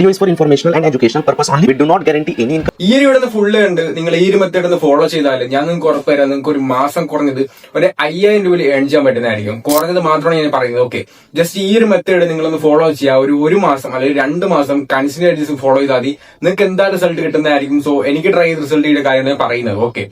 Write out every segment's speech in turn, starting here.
Video is for informational and educational purpose only. We do not guarantee any income. ഈ ഒരു ഇവിടെ full ഉണ്ട്. നിങ്ങൾ ഈ ഒരു മെത്തേഡ് ഫോളോ ചെയ്താൽ ഞാൻ നിങ്ങൾക്ക് ഉറപ്പ് തരാം, നിങ്ങൾക്ക് ഒരു മാസം കുറഞ്ഞത് ഒരു 5000 രൂപ ഏൺ ചെയ്യാൻ പറ്റുന്നതായിരിക്കും. കുറഞ്ഞത് മാത്രമാണ് ഞാൻ പറയുന്നത്. ഓക്കെ, ജസ്റ്റ് ഈ ഒരു മെത്തേഡ് നിങ്ങളൊന്ന് ഫോളോ ചെയ്യുക. ഒരു മാസം അല്ലെങ്കിൽ 2 മാസം കൺസിസ്റ്റന്റ് ഫോളോ ചെയ്താൽ മതി. നിങ്ങൾക്ക് എന്താ റിസൾട്ട് കിട്ടുന്നതായിരിക്കും. സോ എനിക്ക് ട്രൈ ചെയ്ത് റിസൾട്ട് ചെയ്ത കാര്യമാണ് ഞാൻ പറയുന്നത്. ഓക്കെ,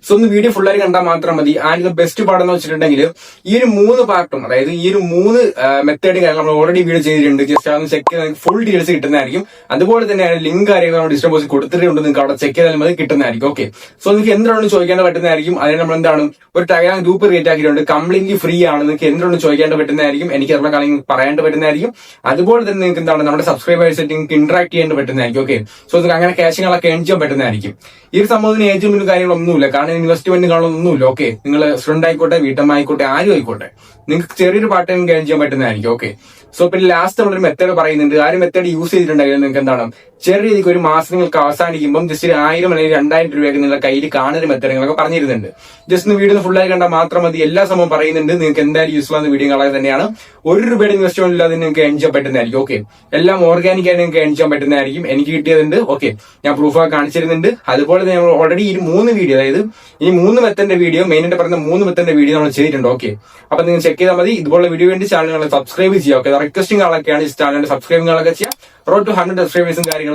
സോ ഒന്ന് വീഡിയോ ഫുള്ളായി കണ്ടാൽ മാത്രം മതി. ആൻഡ് ദ ബെസ്റ്റ് പാടെന്ന് വെച്ചിട്ടുണ്ടെങ്കിൽ ഈ ഒരു 3 പാർട്ടും, അതായത് ഈ ഒരു 3 മെത്തേഡ് കാര്യങ്ങൾ നമ്മൾ ഓൾറെഡി വീഡിയോ ചെയ്തിട്ടുണ്ട്. ജസ്റ്റ് അതൊന്ന് ചെക്ക് ചെയ്താൽ ഫുൾ ഡീറ്റെയിൽസ് കിട്ടുന്നതായിരിക്കും. അതുപോലെ തന്നെ ലിങ്ക് കാര്യങ്ങൾ നമ്മൾ ഡിസ്ക്രിപ്ഷൻ ബോക്സിൽ കൊടുത്തിട്ടുണ്ട്. നിങ്ങൾക്ക് അവിടെ ചെക്ക് ചെയ്താലും അത് കിട്ടുന്നതായിരിക്കും. ഓക്കെ, സോ നിങ്ങൾക്ക് എന്താണ് ചോദിക്കേണ്ട പറ്റുന്നതായിരിക്കും. അതിന് നമ്മൾ എന്താണ് ഒരു ടെലഗ്രാം ഗ്രൂപ്പ് ക്രിയേറ്റ് ആക്കിയിട്ടുണ്ട്. കംപ്ലീറ്റ്ലി ഫ്രീ ആണ്. നിങ്ങൾക്ക് എന്താണ് ചോദിക്കേണ്ട പറ്റുന്നതായിരിക്കും. എനിക്ക് അതിനുള്ള കാര്യങ്ങൾ പറയാണ്ട് പറ്റുന്നതായിരിക്കും. അതുപോലെ തന്നെ നിങ്ങൾക്ക് എന്താണ് നമ്മുടെ സബ്സ്ക്രൈബേഴ്സ് നിങ്ങൾക്ക് ഇന്ററാക്ട് ചെയ്യാൻ പറ്റുന്നതായിരിക്കും. ഓക്കെ, സോ നിങ്ങൾക്ക് അങ്ങനെ ക്യാഷുകളൊക്കെ ഏൺ ചെയ്യാൻ പറ്റുന്നതായിരിക്കും. ഈ ഒരു സംഭവത്തിന് ഏജ് ലിമിറ്റും കാര്യങ്ങളൊന്നുമില്ല. കാരണം ഇൻവെസ്റ്റ്മെന്റ് കാണുന്നൊന്നുമില്ല. ഓക്കെ, നിങ്ങൾ സ്റ്റുഡന്റ് ആയിക്കോട്ടെ, വീട്ടമ്മ ആയിക്കോട്ടെ, ആരും ആയിക്കോട്ടെ, നിങ്ങൾക്ക് ചെറിയൊരു പാർട്ട് ടൈം ഏൺ ചെയ്യാൻ പറ്റുന്നതായിരിക്കും. ഓക്കെ, സോ പിന്നെ ലാസ്റ്റ് നമ്മളൊരു മെത്തേഡ് പറയുന്നുണ്ട്. ആ ഒരു മെത്തേഡ് യൂസ് ചെയ്തിട്ടുണ്ടെങ്കിൽ നിങ്ങൾക്ക് എന്താണ് ചെറിയ രീതിക്ക് ഒരു മാസം നിങ്ങൾക്ക് അവസാനിക്കുമ്പോൾ ജസ്റ്റ് 1000 അല്ലെങ്കിൽ 2000 രൂപയൊക്കെ നിങ്ങളുടെ കയ്യിൽ കാണുന്ന മെത്തേഡ് നിങ്ങളൊക്കെ പറഞ്ഞിരുന്നുണ്ട്. ജസ്റ്റ് ഒന്ന് വീഡിയോ ഫുള്ളായി കണ്ടാൽ മാത്രം മതി. എല്ലാ സംഭവം പറയുന്നുണ്ട്. നിങ്ങൾക്ക് എന്തായാലും യൂസ്ഫുൾ ആകുന്ന വീഡിയോകളെ തന്നെയാണ്. 1 രൂപയുടെ ഇൻവെസ്റ്റ്മെന്റ് ഇല്ലാതെ നിങ്ങൾക്ക് ഏൺ ചെയ്യാൻ പറ്റുന്നതായിരിക്കും. ഓക്കെ, എല്ലാം ഓർഗാനിക് ആയി നിങ്ങൾക്ക് ഏൺ ചെയ്യാൻ പറ്റുന്നതായിരിക്കും. എനിക്ക് കിട്ടിയതുണ്ട്. ഓക്കെ, ഞാൻ പ്രൂഫൊക്കെ കാണിച്ചിരുന്നുണ്ട്. അതുപോലെ തന്നെ നമ്മൾ ഓൾറെഡി ഈ 3 വീഡിയോ, അതായത് ഈ 3 മെത്തേഡിന്റെ വീഡിയോ, മെയിനായിട്ട് പറയുന്ന 3 മെത്തേഡിന്റെ വീഡിയോ നമ്മൾ ചെയ്തിട്ടുണ്ട്. ഓക്കെ, അപ്പൊ നിങ്ങൾ ചെക്ക് ചെയ്താൽ മതി. ഇതുപോലെ വീഡിയോ വേണ്ടി ചാനലുകളെ സബ്സ്ക്രൈബ് ചെയ്യുക. ഓക്കെ, റിക്വസ്റ്റിംഗ് ആളൊക്കെയാണ് ഈ ചാനലിന്റെ സബ്സ്ക്രൈബിങ്ങളൊക്കെ ചെയ്യുക. റോഡ് ടു 100 സബ്സ്ക്രൈബേഴ്സും കാര്യങ്ങളൊക്കെ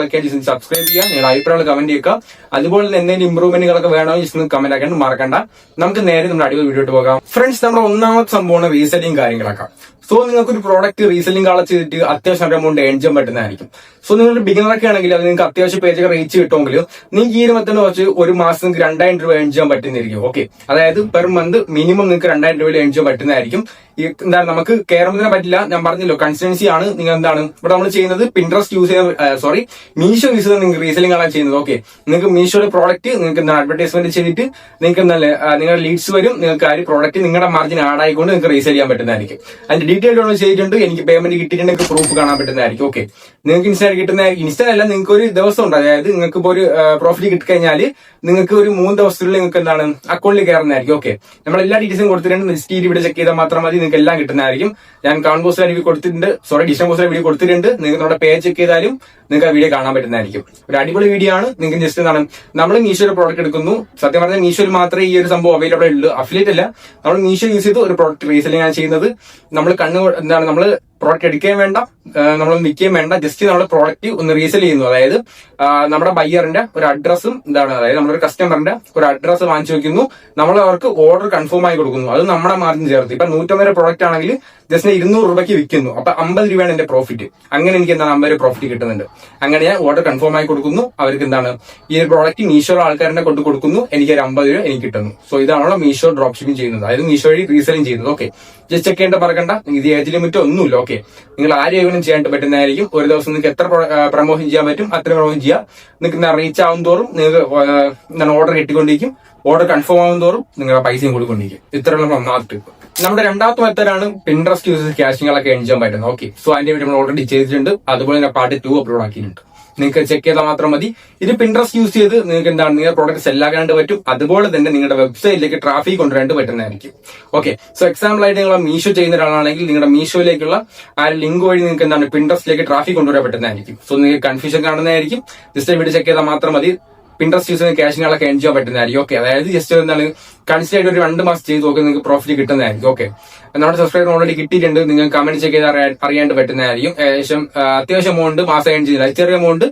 സബ്സ്ക്രൈബ് ചെയ്യുക. നിങ്ങളുടെ അഭിപ്രായങ്ങൾ കമന്റ് ചെയ്യുക. അതുപോലെ തന്നെ എന്തെങ്കിലും ഇമ്പ്രൂവ്മെന്റുകളൊക്കെ വേണോ ജസ്റ്റ് കമന്റ് ആക്കാൻ മറക്കണ്ട. നമുക്ക് നേരെ നമ്മുടെ അടിപൊളി വീഡിയോ പോകാം. ഫ്രണ്ട്സ്, നമ്മുടെ ഒന്നാമത്തെ സംഭവമാണ് റീസെല്ലിംഗ് കാര്യങ്ങളൊക്കെ. സോ നിങ്ങൾക്ക് ഒരു പ്രോഡക്റ്റ് റീസെല്ലിംഗ് ആളെ ചെയ്തിട്ട് അത്യാവശ്യം എമൗണ്ട് ഏൺ ചെയ്യാൻ പറ്റുന്നതായിരിക്കും. സോ നിങ്ങൾ ബിഗിനറൊക്കെ ആണെങ്കിൽ അത് നിങ്ങൾക്ക് അത്യാവശ്യം പേജൊക്കെ റീച്ച് കിട്ടുമെങ്കിൽ നിങ്ങൾക്ക് ഈ ഒരു മെത്തേഡ് വെച്ച് ഒരു മാസം നിങ്ങൾക്ക് 2000 രൂപ ഏൺ ചെയ്യാൻ പറ്റുന്നതായിരിക്കും. ഓക്കെ, അതായത് പെർ മന്ത് മിനിമം നിങ്ങൾക്ക് 2000 രൂപ ഏൺ ചെയ്യാൻ പറ്റുന്നതായിരിക്കും. എന്താണ് നമുക്ക് കേരളത്തിനെ പറ്റില്ല, ഞാൻ പറഞ്ഞല്ലോ കൺസിസ്റ്റൻസി ആണ്. നിങ്ങൾ എന്താണ് ഇവിടെ നമ്മൾ ചെയ്യുന്നത് പിൻട്രസ്റ്റ് യൂസ് ചെയ്യുന്ന മീഷോ യൂസ് ചെയ്ത് നിങ്ങൾക്ക് റീസെല്ലിംഗ് ആണ് ചെയ്യുന്നത്. ഓക്കെ, നിങ്ങൾക്ക് മീഷോയുടെ പ്രോഡക്റ്റ് നിങ്ങൾക്ക് എന്താണ് അഡ്വർടൈസ്മെന്റ് ചെയ്തിട്ട് നിങ്ങൾക്ക് എന്താണ് നിങ്ങളുടെ ലീഡ്സ് വരും. നിങ്ങൾക്ക് ആ ഒരു പ്രോഡക്റ്റ് നിങ്ങളുടെ മാർജിൻ ആഡ് ആയിക്കൊണ്ട് നിങ്ങൾക്ക് റീസെൽ ചെയ്യാൻ പറ്റുന്നതായിരിക്കും. അതിന്റെ ഡീറ്റെയിൽ ഒന്ന് ചെയ്തിട്ടുണ്ട്. എനിക്ക് പേയ്മെന്റ് കിട്ടിയിട്ടുണ്ട്. നിങ്ങൾക്ക് പ്രൂഫ് കാണാൻ പറ്റുന്നതായിരിക്കും. ഓക്കെ, നിങ്ങൾക്ക് ഇൻസ്റ്റ കിട്ടുന്ന ഇൻസ്റ്റ അല്ല, നിങ്ങൾക്ക് ഒരു ദിവസം ഉണ്ട്. അതായത് നിങ്ങൾക്ക് ഇപ്പോൾ ഒരു പ്രോഫിറ്റ് കിട്ടിക്കഴിഞ്ഞാൽ നിങ്ങൾക്ക് ഒരു 3 ദിവസത്തിനുള്ളിൽ നിങ്ങൾക്ക് എന്താണ് അക്കൗണ്ടിൽ കയറുന്നതായിരിക്കും. ഓക്കെ, നമ്മൾ എല്ലാ ഡീറ്റെയിൽസും കൊടുത്തിട്ടുണ്ട്. ലിസ്റ്റ് ഇവിടെ ചെക്ക് ചെയ്താൽ മാത്രം മതി. നിങ്ങൾക്ക് എല്ലാം കിട്ടുന്നതായിരിക്കും. ഞാൻ കമന്റ് ബോക്സിലെ വീഡിയോ കൊടുത്തിട്ടുണ്ട്. ഡിസ്ക്രിപ്ഷൻ ബോക്സിലെ വീഡിയോ കൊടുത്തിട്ടുണ്ട്. നിങ്ങൾക്ക് നമ്മുടെ പേജ് ചെക്ക് ചെയ്താലും നിങ്ങൾക്ക് ആ വീഡിയോ കാണാൻ പറ്റുന്നതായിരിക്കും. ഒരു അടിപൊളി വീഡിയോ ആണ്. നിങ്ങൾക്ക് ജസ്റ്റ് എന്താണ് നമ്മൾ മീഷോയുടെ പ്രോഡക്റ്റ് എടുക്കുന്നു. സത്യം പറഞ്ഞാൽ മീഷോയിൽ മാത്രമേ ഈ ഒരു സംഭവം അവൈലബിൾ ഉള്ളൂ. അഫിലിയേറ്റ് അല്ല, നമ്മൾ മീഷോ യൂസ് ചെയ്ത് ഒരു പ്രോഡക്റ്റ് റീസെല്ലിംഗ് ആണ് ചെയ്യുന്നത്. നമ്മൾ എന്താണ് നമ്മൾ പ്രോഡക്റ്റ് എടുക്കുകയും വേണ്ട, നമ്മൾ വിൽക്കുകയും വേണ്ട. ജസ്റ്റ് നമ്മൾ പ്രോഡക്റ്റ് ഒന്ന് റീസെൽ ചെയ്യുന്നു. അതായത് നമ്മുടെ ബയ്യറിന്റെ ഒരു അഡ്രസ്സും എന്താണ്, അതായത് നമ്മുടെ കസ്റ്റമറിന്റെ ഒരു അഡ്രസ്സ് വാങ്ങിച്ചു വെക്കുന്നു. നമ്മൾ അവർക്ക് ഓർഡർ കൺഫേം ആയി കൊടുക്കുന്നു. അത് നമ്മുടെ മാർജിൻ ചേർത്ത്. ഇപ്പൊ 150 പ്രോഡക്റ്റ് ആണെങ്കിൽ ജസ്റ്റ് 200 രൂപയ്ക്ക് വിൽക്കുന്നു. അപ്പൊ 50 രൂപയാണ് എന്റെ പ്രോഫിറ്റ്. അങ്ങനെ എനിക്ക് എന്താണ് 50 രൂപ പ്രോഫിറ്റ് കിട്ടുന്നുണ്ട്. അങ്ങനെ ഞാൻ ഓർഡർ കൺഫേം ആയി കൊടുക്കുന്നു. അവർക്ക് എന്താണ് ഈ ഒരു പ്രോഡക്റ്റ് മീഷോ ആൾക്കാരെ കൊണ്ട് കൊടുക്കുന്നു. എനിക്ക് ഒരു 50 രൂപ എനിക്ക് കിട്ടുന്നു. സോ ഇതാണല്ലോ മീഷോ ഡ്രോപ്പ് ഷിപ്പിംഗ് ചെയ്യുന്നത്, അതായത് മീഷോ വഴി റീസെല്ലിംഗ് ചെയ്യുന്നത്. ഓക്കെ, ജസ്റ്റ് ചെക്ക് ചെയ്യേണ്ട പറക്കണ്ട. ഇത് ഏജ് ലിമിറ്റ് ഒന്നുമില്ല. ഓക്കെ, നിങ്ങൾ ആരെയും ചെയ്യാൻ പറ്റുന്നതായിരിക്കും. ഒരു ദിവസം നിങ്ങൾക്ക് എത്ര പ്രമോഷൻ ചെയ്യാൻ പറ്റും അത്ര പ്രമോഷൻ ചെയ്യുക. നിങ്ങൾക്ക് റീച്ച് ആവും തോറും നിങ്ങൾക്ക് ഓർഡർ കിട്ടിക്കൊണ്ടിരിക്കും. ഓർഡർ കൺഫേം ആവും തോറും നിങ്ങളുടെ പൈസയും കൊടുക്കൊണ്ടിരിക്കും. ഇത്രയുള്ള ഒന്നാമത്തെ ടിപ്പ്. നമ്മുടെ രണ്ടാമത്തെ മെത്തേഡാണ് പിൻട്രസ്റ്റ് യൂസ് ക്യാഷിങ്ങളൊക്കെ ഏൺ ചെയ്യാൻ പറ്റുന്നത്. ഓക്കെ, സോ അതിന്റെ വീഡിയോ നമ്മൾ ഓൾറെഡി ചെയ്തിട്ടുണ്ട്. അതുപോലെ തന്നെ പാർട്ട് 2 അപ്ലോഡ് ആക്കിയിട്ടുണ്ട്. നിങ്ങൾക്ക് ചെക്ക് ചെയ്താൽ മാത്രം മതി. ഇത് പിൻട്രസ്റ്റ് യൂസ് ചെയ്ത് നിങ്ങൾക്ക് എന്താണ് നിങ്ങളുടെ പ്രോഡക്റ്റ് സെല്ലാക്കാണ്ട് പറ്റും. അതുപോലെ തന്നെ നിങ്ങളുടെ വെബ്സൈറ്റിലേക്ക് ട്രാഫിക് കൊണ്ടുവരാണ്ട് പറ്റുന്നതായിരിക്കും. ഓക്കെ, സോ എക്സാമ്പിൾ ആയിട്ട് നിങ്ങൾ മീഷോ ചെയ്യുന്ന ഒരാളാണെങ്കിൽ നിങ്ങളുടെ മീഷോയിലേക്കുള്ള ആ ലിങ്ക് വഴി നിങ്ങൾക്ക് എന്താണ് പിൻട്രസ്റ്റിലേക്ക് ട്രാഫിക് കൊണ്ടുവരാൻ പറ്റുന്നതായിരിക്കും. സോ നിങ്ങൾക്ക് കൺഫ്യൂഷൻ കാണുന്നതായിരിക്കും. ജസ്റ്റ് വീഡിയോ ചെക്ക് ചെയ്താൽ മാത്രം മതി. പിൻട്രസ്റ്റ് യൂസ് ചെയ്യുന്ന ക്യാഷിങ്ങളൊക്കെ ഏൺ ചെയ്യാൻ പറ്റുന്നതായിരിക്കും. ഓക്കെ, അതായത് ജസ്റ്റ് എന്താണ് കൺസിസ്റ്റന്റ് ആയിട്ട് ഒരു 2 മാസം ചെയ്ത് നോക്കി നിങ്ങൾക്ക് പ്രോഫിറ്റ് കിട്ടുന്നതായിരിക്കും. ഓക്കെ, നമ്മുടെ സബ്സ്ക്രൈബർ ഓൾറെഡി കിട്ടിയിട്ടുണ്ട്. നിങ്ങൾ കമന്റ് ചെക്ക് ചെയ്ത് അറിയാണ്ട് പറ്റുന്നതായിരിക്കും. ഏകദേശം അത്യാവശ്യം എമൗണ്ട് മാസം ഏൺ ചെയ്യുന്നില്ല, ചെറിയ എമൗണ്ട്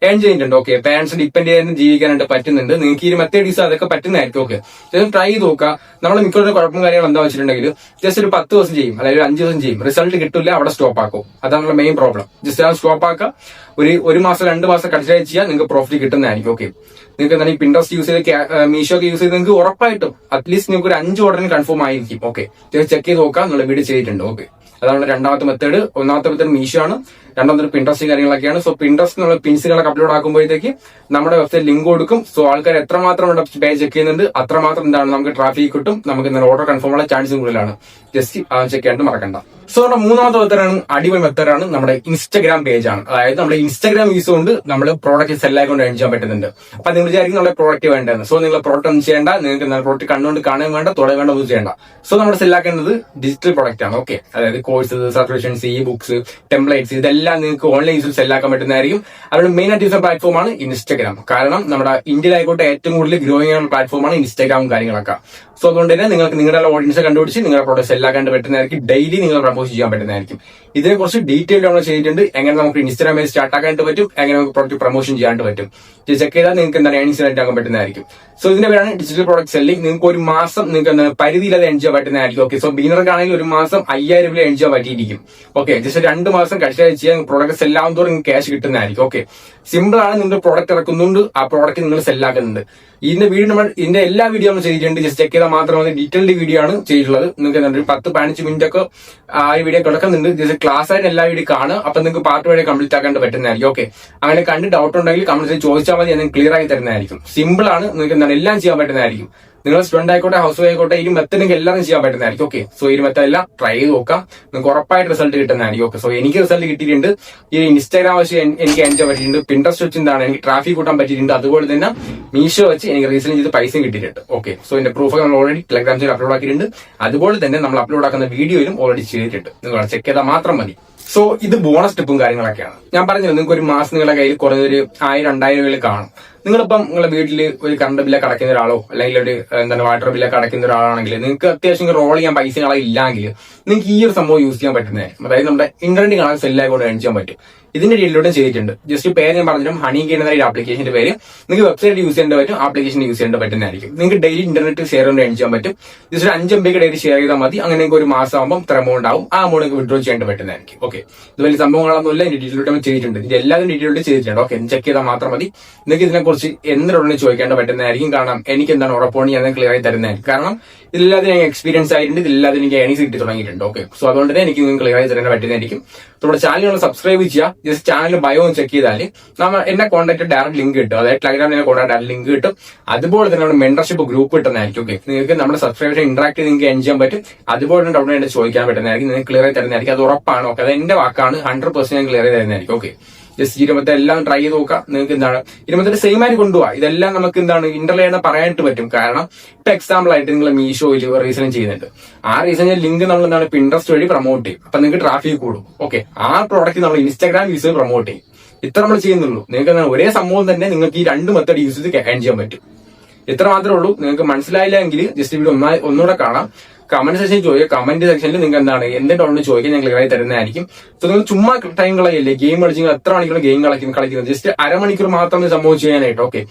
ഏൺ ചെയ്യുന്നുണ്ട്. ഓക്കെ, പാരന്റ്സ് ഡിപ്പെൻഡ് ചെയ്ത് ജീവിക്കാനായിട്ട് പറ്റുന്നുണ്ട്. നിങ്ങൾക്ക് ഈ മെത്തേഡ് യൂസ് അതൊക്കെ പറ്റുന്നതായിരിക്കും. ഓക്കെ, ജസ്റ്റ് ട്രൈ ചെയ്ത് നോക്കുക. നമ്മൾ മിക്കവാറും കുഴപ്പം കാര്യങ്ങൾ എന്താ വെച്ചിട്ടുണ്ടെങ്കിൽ ജസ്റ്റ് ഒരു 10 ദിവസം ചെയ്യും, അല്ലെങ്കിൽ 5 ദിവസം ചെയ്യും, റിസൾട്ട് കിട്ടില്ല, അവിടെ സ്റ്റോപ്പ് ആക്കും. അതാണ് മെയിൻ പ്രോബ്ലം. ജസ്റ്റ് ആ സ്റ്റോപ്പ് ആക്കുക. ഒരു മാസം 2 മാസം കൺസിഡർ ചെയ്യാൻ നിങ്ങൾക്ക് പ്രോഫിറ്റ് കിട്ടുന്നതായിരിക്കും. ഓക്കെ, നിങ്ങൾക്ക് എന്താണ് ഈ പിൻട്രസ്റ്റ് യൂസ് ചെയ്ത് മീഷോ ഒക്കെ യൂസ് ചെയ്ത് നിങ്ങൾക്ക് ഉറപ്പായിട്ടും അറ്റ്ലീസ്റ്റ് നിങ്ങൾക്ക് ഒരു 5 ഓർഡറിന് കൺഫേം ആയിരിക്കും. ഓക്കെ, ചെക്ക് ചെയ്ത് നോക്കാം. നിങ്ങൾ വീഡിയോ ചെയ്തിട്ടുണ്ട്. ഓക്കെ, അതാണ് രണ്ടാമത്തെ മെത്തേഡ്. ഒന്നാമത്തെ മെത്തേഡ് മീഷോ ആണ്. രണ്ടാമത്തെ പിൻട്രസ്റ്റ് കാര്യങ്ങളൊക്കെയാണ്. സോ പിൻട്രസ്റ്റ് നമ്മൾ പിൻസുകളൊക്കെ അപ്ലോഡ് ആക്കുമ്പോഴത്തേക്ക് നമ്മുടെ വെബ്സൈറ്റ് ലിങ്ക് കൊടുക്കും. സോ ആൾക്കാർ എത്രമാത്രം പേജ് ചെക്ക് ചെയ്യുന്നുണ്ട് അത്രമാത്രം എന്താണ് നമുക്ക് ട്രാഫിക് കിട്ടും. നമുക്ക് ഓർഡർ കൺഫേം ഉള്ള ചാൻസും കൂടുതലാണ്. ജസ്റ്റ് ചെക്ക് ചെയ്യാണ്ട് മറക്കണ്ട. സോ നമ്മുടെ മൂന്നാമത്തെ മെത്തേഡാണ്, അടിപൊളി മെത്തേഡാണ് നമ്മുടെ ഇൻസ്റ്റാഗ്രാം പേജ് ആണ്. അതായത് നമ്മുടെ ഇൻസ്റ്റാഗ്രാം യൂസ് കൊണ്ട് നമ്മൾ പ്രോഡക്റ്റ് സെല്ലായിക്കൊണ്ട് ഏൺ ചെയ്യാൻ പറ്റുന്നുണ്ട്. അപ്പൊ നിങ്ങൾ വിചാരിക്കും നമ്മുടെ പ്രോഡക്റ്റ് വേണ്ടതെന്ന്. സോ നിങ്ങൾ പ്രോഡക്റ്റ് ഒന്നും ചെയ്യേണ്ട, നിങ്ങൾക്ക് പ്രോഡക്റ്റ് കണ്ടുകൊണ്ട് കാണാൻ വേണ്ട, തുടങ്ങാൻ വേണ്ട, ഒന്നും ചെയ്യേണ്ട. സോ നമ്മൾ സെല്ലാക്കേണ്ടത് ഡിജിറ്റൽ പ്രോഡക്റ്റ് ആണ്. ഓക്കെ, അതായത് courses, subscriptions, E books, templates, ഇതെല്ലാം നിങ്ങൾക്ക് ഓൺലൈൻ യൂസിൽ സെല്ലാക്കാൻ പറ്റുന്നതായിരിക്കും. അവരുടെ മെയിൻ ആയിട്ട് യൂസർ പ്ലാറ്റ്ഫോമാണ് ഇൻസ്റ്റാഗ്രാം. കാരണം നമ്മുടെ ഇന്ത്യയിലായിക്കോട്ടെ ഏറ്റവും കൂടുതൽ ഗ്രോയിങ് ആയ പ്ലാറ്റ്ഫോമാണ് ഇൻസ്റ്റാഗ്രാമും കാര്യങ്ങളൊക്കെ. സോ അതുകൊണ്ട് തന്നെ നിങ്ങൾക്ക് നിങ്ങളുടെ ഓഡിയൻസ് കണ്ടുപിടിച്ച് നിങ്ങളുടെ പ്രോഡക്റ്റ് സെല്ലാക്കാൻ പറ്റുന്നതായിരിക്കും. ഡെയിലി നിങ്ങൾ പ്രമോഷൻ ചെയ്യാൻ പറ്റുന്നതായിരിക്കും. ഇതിനെക്കുറിച്ച് ഡീറ്റെയിൽ നമ്മൾ ചെയ്തിട്ടുണ്ട്. എങ്ങനെ നമുക്ക് ഇൻസ്റ്റാഗ്രാം പേജ് സ്റ്റാർട്ട് ആക്കാനായിട്ട് പറ്റും, എങ്ങനെ നമുക്ക് പ്രോഡക്റ്റ് പ്രൊമോഷൻ ചെയ്യാനായിട്ട് പറ്റും. ചെക്ക് ചെയ്താൽ നിങ്ങൾക്ക് എന്താണ് ഏണിങ്സ് ആക്കാൻ പറ്റുന്നതായിരിക്കും. സോ ഇതിന്റെ പേരാണ് ഡിജിറ്റൽ പ്രോഡക്റ്റ് സെല്ലിംഗ്. നിങ്ങൾക്ക് ഒരു മാസം നിങ്ങൾക്ക് എന്താണ് പരിധിയില്ലാതെ ഏൺ ചെയ്യാൻ പറ്റുന്നതായിരിക്കും. ഓക്കെ, സോ ബിഗിനർക്കാണെങ്കിൽ ഒരു മാസം 5000 രൂപ ഏൺ ചെയ്യാൻ പറ്റിയിരിക്കും. ഓക്കെ, ജസ്റ്റ് 2 മാസം കഴിച്ചാൽ ചെയ്യാൻ പ്രോഡക്റ്റ് സെല്ലാവുന്നതോടെ നിങ്ങൾക്ക് ക്യാഷ് കിട്ടുന്നതായിരിക്കും. ഓക്കെ, സിമ്പിൾ ആണ്. നിങ്ങൾ പ്രോഡക്റ്റ് ഇറക്കുന്നുണ്ട്, ആ പ്രോഡക്റ്റ് നിങ്ങൾ സെല്ലാക്കുന്നുണ്ട്. ഇതിന്റെ എല്ലാ വീഡിയോ നമ്മൾ ചെയ്തിട്ടുണ്ട്. ജസ്റ്റ് ചെക്ക് ചെയ്താൽ മാത്രം മതി. ഡീറ്റെയിൽഡ് വീഡിയോ ആണ് ചെയ്തിട്ടുള്ളത്. നിങ്ങൾക്ക് എന്താണ് 10-15 മിനിറ്റ് ഒക്കെ ആ വീഡിയോ കിടക്കുന്നുണ്ട്. ജസ്റ്റ് ക്ലാസ് ആയിട്ട് എല്ലാ വീഡിയോ കാണുക. അപ്പൊ നിങ്ങൾക്ക് പാർട്ട് വഴി കംപ്ലീറ്റ് ആക്കാൻ പറ്റുന്നതായിരിക്കും. ഓക്കെ, അങ്ങനെ കണ്ട് ഡൗട്ട് ഉണ്ടെങ്കിൽ കമന്റ് ചോദിച്ചാൽ മതി, ഞാൻ ക്ലിയർ ആയി തരുന്നതായിരിക്കും. സിമ്പിൾ ആണ്. നിങ്ങൾക്ക് എന്താണ് എല്ലാം ചെയ്യാൻ പറ്റുന്നതായിരിക്കും. നിങ്ങൾ സ്റ്റുഡന്റ് ആയിക്കോട്ടെ, ഹൗസ് വൈഫ് ആയിക്കോട്ടെ, ഈ മെത്തഡ് എല്ലാവരും ചെയ്യാൻ പറ്റുന്നതായിരിക്കും. ഓക്കെ, സോ ഈ മെത്തഡ് എല്ലാം ട്രൈ ചെയ്ത് നോക്കാം. നിങ്ങൾക്ക് ഉറപ്പായിട്ട് റിസൾട്ട് കിട്ടുന്നതായിരിക്കും. ഓക്കെ, സോ എനിക്ക് റിസൾട്ട് കിട്ടിയിട്ടുണ്ട്. ഈ ഇൻസ്റ്റാഗ്രാം വെച്ച് എനിക്ക് എൻജോയ് പറ്റിയിട്ടുണ്ട്. പിൻട്രസ്റ്റ് വെച്ച് എന്താണ് എനിക്ക് ട്രാഫിക് കൂട്ടാൻ പറ്റിയിട്ടുണ്ട്. അതുപോലെ തന്നെ മീഷോ വെച്ച് എനിക്ക് റീസെന്റ് ചെയ്ത് പൈസയും കിട്ടിയിട്ടുണ്ട്. ഓക്കെ, സോ ഇതിന്റെ പ്രൂഫ് നമ്മൾ ഓൾറെഡി ടെലഗ്രാം ചാനൽ അപ്ലോഡ് ആക്കിയിട്ടുണ്ട്. അതുപോലെ തന്നെ നമ്മൾ അപ്ലോഡ് ആക്കുന്ന വീഡിയോയിലും ഓൾറെഡി ചെയ്തിട്ടുണ്ട്. നിങ്ങൾ ചെക്ക് ചെയ്താൽ മാത്രം മതി. സോ ഇത് ബോണസ് ടിപ്പും കാര്യങ്ങളൊക്കെയാണ്. ഞാൻ പറഞ്ഞത് നിങ്ങൾക്ക് ഒരു മാസം നിങ്ങളുടെ കയ്യിൽ കുറഞ്ഞൊരു 1000-2000 രൂപയിൽ കാണും. നിങ്ങളിപ്പം നിങ്ങളുടെ വീട്ടിൽ ഒരു കറണ്ട് ബില്ലൊക്കെ അടയ്ക്കുന്ന ഒരാളോ അല്ലെങ്കിൽ ഒരു എന്താണ് വാട്ടർ ബില്ലൊക്കെ അടയ്ക്കുന്ന ഒരാളാണെങ്കിൽ നിങ്ങൾക്ക് അത്യാവശ്യം റോൾ ചെയ്യാൻ പൈസകളെ ഇല്ലെങ്കിൽ നിങ്ങൾക്ക് ഈ ഒരു സംഭവം യൂസ് ചെയ്യാൻ പറ്റുന്നതായിരിക്കും. അതായത് നമ്മുടെ ഇന്റർനെറ്റ് കാണാൻ സെല്ലായിക്കോട്ട് ഏൺ ചെയ്യാൻ പറ്റും. ഇതിന്റെ ഡീലിലൂടെ ചെയ്തിട്ടുണ്ട്. ജസ്റ്റ് പേര് ഞാൻ പറഞ്ഞിട്ടും ഹണി ചെയ്യുന്ന ഒരു ആപ്ലിക്കേഷന്റെ പേര് നിങ്ങൾക്ക് വെബ്സൈറ്റ് യൂസ് ചെയ്യേണ്ട പറ്റും, ആപ്ലിക്കേഷൻ യൂസ് ചെയ്യേണ്ട പറ്റുന്നതായിരിക്കും. നിങ്ങൾക്ക് ഡെയിലി ഇന്റർനെറ്റ് ഷെയർ കൊണ്ട് ഏൺ ചെയ്യാൻ പറ്റും. ജസ്റ്റ് 5 MB ഡെയിലി ഷെയർ ചെയ്താൽ മതി. അങ്ങനെ ഒരു മാസം ആകുമ്പോൾ ഇത്ര എമൗണ്ട് ആവും. ആ എമൗണ്ട് വിഡ്രോ ചെയ്യേണ്ട പറ്റുന്നതായിരിക്കും. ഓക്കെ, ഇത് വലിയ സംഭവങ്ങളൊന്നുമില്ല. ഇതിന്റെ ഡീറ്റെയിലൂടെ നമ്മൾ ചെയ്തിട്ടുണ്ട്. ഇത് എല്ലാവരും ഡീറ്റെയിലൂടെ ചെയ്തിട്ടുണ്ട്. ഓക്കെ, ചെക്ക് ചെയ്താൽ മാത്രം മതി. നിങ്ങൾക്ക് ഇതിനെക്കുറിച്ച് എന്തിനോടൊന്ന് ചോദിക്കേണ്ട പറ്റുന്നതായിരിക്കും. കാരണം എനിക്ക് എന്താണ് ഉറപ്പാണ് ഞാൻ ക്ലിയർ ആയി തരുന്നതായിരിക്കും. കാരണം ഇതില്ലാതെ ഞാൻ എക്സ്പീരിയൻസ് ആയിട്ടുണ്ട്. ഇതില്ലാതെ എനിക്ക് ഏണിങ്സ് കിട്ടി തുടങ്ങിയിട്ടുണ്ട്. ഓക്കെ, സോ അതുകൊണ്ട് തന്നെ എനിക്ക് ക്ലിയർ ആയി തരാൻ പറ്റുന്നതായിരിക്കും. നമ്മുടെ ചാനൽ സബ്സ്ക്രൈബ് ചെയ്യുക. ജസ്റ്റ് ചാനൽ ബയോ ചെക്ക് ചെയ്താൽ നമ്മൾ എന്നെ കോൺടാക്ട് ഡയറക്റ്റ് ലിങ്ക് കിട്ടും. അതായത് ടെലഗ്രാമിനെ കോൺടാക്ട് ഡയറക്റ്റ് ലിങ്ക് കിട്ടും. അതുപോലെ തന്നെ നമ്മുടെ മെന്റർഷിപ്പ് ഗ്രൂപ്പ് കിട്ടുന്നതായിരിക്കും. ഓക്കെ, നിങ്ങൾക്ക് നമ്മുടെ സബ്സ്ക്രൈബേഷൻ ഇന്ററാക്ട് ചെയ്ത് നിങ്ങൾക്ക് എൻ ചെയ്യാൻ പറ്റും. അതുപോലെ തന്നെ ഡൗട്ട് ആയിട്ട് ചോദിക്കാൻ പറ്റുന്നതായിരിക്കും. നിങ്ങൾക്ക് ക്ലിയർ ആയി തരുന്നതായിരിക്കും. അത് ഉറപ്പാണ്. ഓക്കെ, അത് എന്റെ വാക്കാണ്. 100% ഞാൻ ക്ലിയർ ആയി തരുന്നതായിരിക്കും. ഓക്കെ, ജസ്റ്റ് 20 എല്ലാം ട്രൈ ചെയ്ത് നോക്കാം. നിങ്ങൾക്ക് എന്താണ് 20 സെയിം ആയിട്ട് കൊണ്ടുപോകാം. ഇതെല്ലാം നമുക്ക് എന്താണ് ഇന്റർലെയാണ് പറയാനായിട്ട് പറ്റും. കാരണം ഇപ്പൊ എക്സാമ്പിൾ ആയിട്ട് നിങ്ങൾ മീഷോയിൽ റീസൺ ചെയ്യുന്നുണ്ട്. ആ റീസൺ ലിങ്ക് നമ്മൾ എന്താണ് പിൻട്രസ്റ്റ് വഴി പ്രൊമോട്ട് ചെയ്യും. അപ്പൊ നിങ്ങൾക്ക് ട്രാഫിക് കൂടും. ഓക്കെ, ആ പ്രോഡക്റ്റ് നമ്മൾ ഇൻസ്റ്റാഗ്രാം യൂസ് ചെയ്ത് പ്രൊമോട്ട് ചെയ്യും. ഇത്ര നമ്മൾ ചെയ്യുന്നുള്ളൂ. നിങ്ങൾക്ക് എന്താണ് ഒരേ സംഭവം തന്നെ നിങ്ങൾക്ക് ഈ 2 മെത്തേഡ് യൂസ് ചെയ്ത് ഏൺ ചെയ്യാൻ പറ്റും. ഇത്ര മാത്രമേ ഉള്ളൂ. നിങ്ങൾക്ക് മനസ്സിലായില്ല എങ്കിൽ ജസ്റ്റ് വീഡിയോ ഒന്നുകൂടെ കാണാം. കമന്റ് സെക്ഷൻ ചോദിക്കുക. കമന്റ് സെക്ഷനിൽ നിങ്ങൾക്ക് എന്താണ് എന്റെ ഡൗട്ട് ചോദിക്കാൻ ഞാൻ ക്ലിയർ ആയി തരുന്നതായിരിക്കും. സോ നിങ്ങൾ ചുമ്മാ ടൈം കളയല്ലേ. ഗെയിം കളിച്ചെങ്കിൽ എത്ര മണിക്കൂർ ഗെയിം കളിക്കുന്നത് ജസ്റ്റ് അരമണിക്കൂർ മാത്രം സംഭവം ചെയ്യാനായിട്ട്. ഓക്കെ,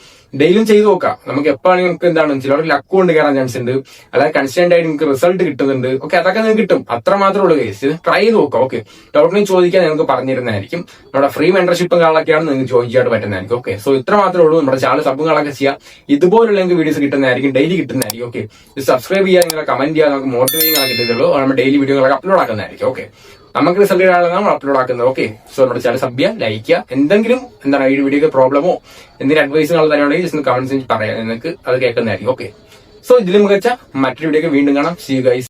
ഡെയിലും ചെയ്ത് നോക്കാം. നമുക്ക് എപ്പോഴാണെങ്കിൽ നമുക്ക് എന്താണ് ചിലർക്ക് ലക്ക് കൊണ്ട് കയറാൻ ചാൻസ് ഉണ്ട്. അതായത് കൺസ്റ്റന്റ് ആയിട്ട് നിങ്ങൾക്ക് റിസൾട്ട് കിട്ടുന്നുണ്ട്. ഓക്കെ, അതൊക്കെ നിങ്ങൾക്ക് കിട്ടും. അത്ര മാത്രമേ ഉള്ളൂ കേസ്. ട്രൈ ചെയ്ത് നോക്കാം. ഓക്കെ, ഡൗട്ടിനെ ചോദിക്കാൻ നിങ്ങൾക്ക് പറഞ്ഞിരുന്നതായിരിക്കും. നമ്മുടെ ഫ്രീ മെന്റർഷിപ്പും കാര്യങ്ങളൊക്കെയാണ് നിങ്ങൾക്ക് ജോയിൻ ചെയ്യാൻ പറ്റുന്നതായിരിക്കും. ഓക്കെ, സോ ഇത്ര മാത്രമേ ഉള്ളൂ. നമ്മുടെ ചാനൽ സബ്ബുകളൊക്കെ ചെയ്യാം. ഇതുപോലുള്ള വീഡിയോസ് കിട്ടുന്നതായിരിക്കും. ഡെയിലി കിട്ടുന്നതായിരിക്കും. ഓക്കെ, സബ്സ്ക്രൈബ് ചെയ്യുക, നിങ്ങളെ കമന്റ് ചെയ്യുക. നമുക്ക് മോട്ടിവേറ്റിംഗ് ആക്കി കിട്ടുന്നുള്ളൂ. നമ്മൾ ഡെയിലി വീഡിയോകളൊക്കെ അപ്ലോഡ് ആക്കുന്നതായിരിക്കും. ഓക്കെ, നമുക്ക് റിസൾട്ട് കാണാൻ നമ്മൾ അപ്ലോഡ് ആക്കുന്നത്. ഓക്കെ, സോ നമ്മുടെ ചാനൽ സബ് ചെയ്യുക, ലൈക്ക് ചെയ്യുക. എന്തെങ്കിലും എന്താണ് ഈ വീഡിയോക്ക് പ്രോബ്ലമോ എന്തെങ്കിലും അഡ്വൈസുകൾ തന്നെയാണെങ്കിൽ ജസ്റ്റ് കമന്റ്സ് പറയാം. നിങ്ങൾക്ക് അത് കേൾക്കുന്നതായിരിക്കും. ഓക്കെ, സോ ഇതിലും മികച്ച മറ്റൊരു വീഡിയോക്ക് വീണ്ടും കാണാം. See you guys.